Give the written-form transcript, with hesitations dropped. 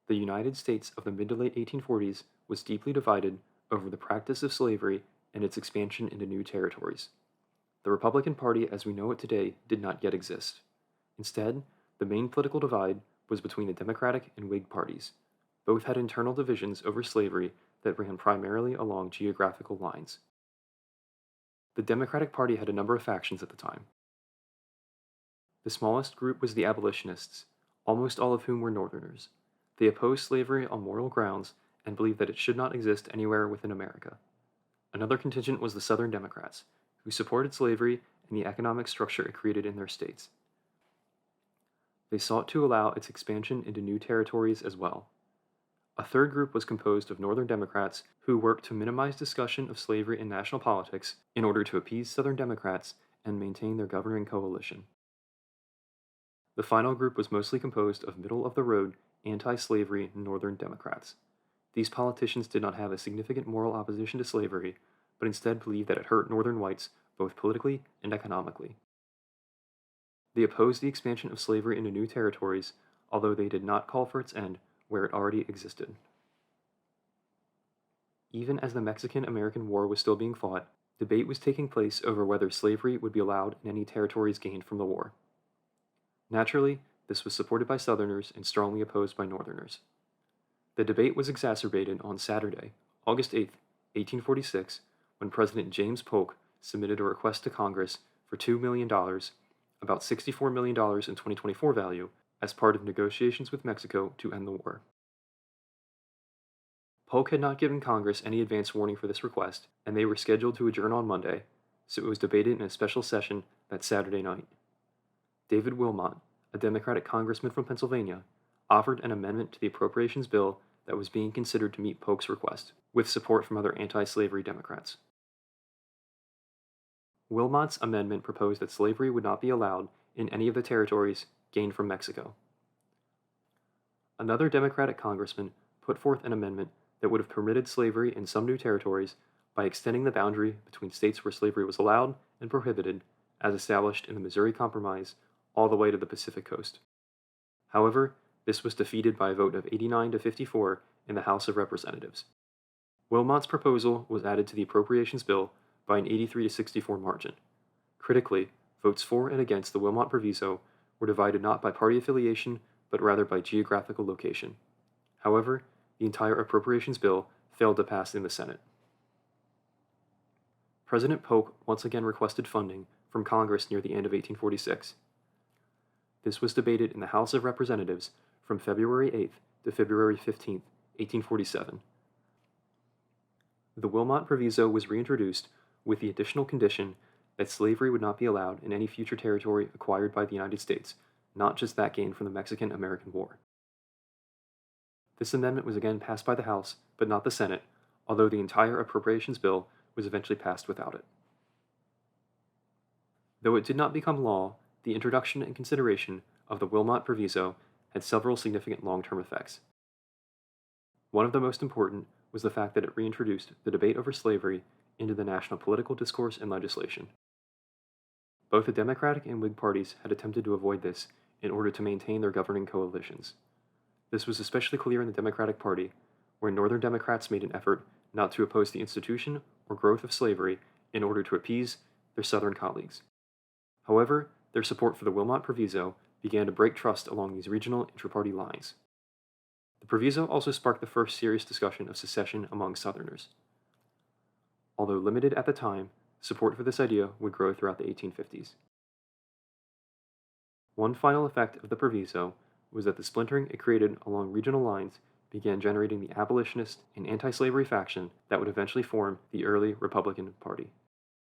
The United States of the mid to late 1840s was deeply divided over the practice of slavery and its expansion into new territories. The Republican Party as we know it today did not yet exist. Instead, the main political divide was between the Democratic and Whig parties. Both had internal divisions over slavery that ran primarily along geographical lines. The Democratic Party had a number of factions at the time. The smallest group was the abolitionists, almost all of whom were Northerners. They opposed slavery on moral grounds and believed that it should not exist anywhere within America. Another contingent was the Southern Democrats, who supported slavery and the economic structure it created in their states. They sought to allow its expansion into new territories as well. A third group was composed of Northern Democrats who worked to minimize discussion of slavery in national politics in order to appease Southern Democrats and maintain their governing coalition. The final group was mostly composed of middle-of-the-road, anti-slavery Northern Democrats. These politicians did not have a significant moral opposition to slavery, but instead believed that it hurt Northern whites both politically and economically. They opposed the expansion of slavery into new territories, although they did not call for its end where it already existed. Even as the Mexican-American War was still being fought, debate was taking place over whether slavery would be allowed in any territories gained from the war. Naturally, this was supported by Southerners and strongly opposed by Northerners. The debate was exacerbated on Saturday, August 8, 1846, when President James Polk submitted a request to Congress for $2 million, about $64 million in 2024 value, as part of negotiations with Mexico to end the war. Polk had not given Congress any advance warning for this request, and they were scheduled to adjourn on Monday, so it was debated in a special session that Saturday night. David Wilmot, a Democratic congressman from Pennsylvania, offered an amendment to the appropriations bill that was being considered to meet Polk's request, with support from other anti-slavery Democrats. Wilmot's amendment proposed that slavery would not be allowed in any of the territories gained from Mexico. Another Democratic congressman put forth an amendment that would have permitted slavery in some new territories by extending the boundary between states where slavery was allowed and prohibited, as established in the Missouri Compromise, all the way to the Pacific Coast. However, this was defeated by a vote of 89 to 54 in the House of Representatives. Wilmot's proposal was added to the appropriations bill by an 83 to 64 margin. Critically, votes for and against the Wilmot Proviso were divided not by party affiliation, but rather by geographical location. However, the entire appropriations bill failed to pass in the Senate. President Polk once again requested funding from Congress near the end of 1846. This was debated in the House of Representatives from February 8th to February 15th, 1847. The Wilmot Proviso was reintroduced with the additional condition that slavery would not be allowed in any future territory acquired by the United States, not just that gained from the Mexican-American War. This amendment was again passed by the House, but not the Senate, although the entire appropriations bill was eventually passed without it. Though it did not become law, the introduction and consideration of the Wilmot Proviso had several significant long-term effects. One of the most important was the fact that it reintroduced the debate over slavery into the national political discourse and legislation. Both the Democratic and Whig parties had attempted to avoid this in order to maintain their governing coalitions. This was especially clear in the Democratic Party, where Northern Democrats made an effort not to oppose the institution or growth of slavery in order to appease their Southern colleagues. However, their support for the Wilmot Proviso began to break trust along these regional intra-party lines. The Proviso also sparked the first serious discussion of secession among Southerners. Although limited at the time, support for this idea would grow throughout the 1850s. One final effect of the Proviso was that the splintering it created along regional lines began generating the abolitionist and anti-slavery faction that would eventually form the early Republican Party.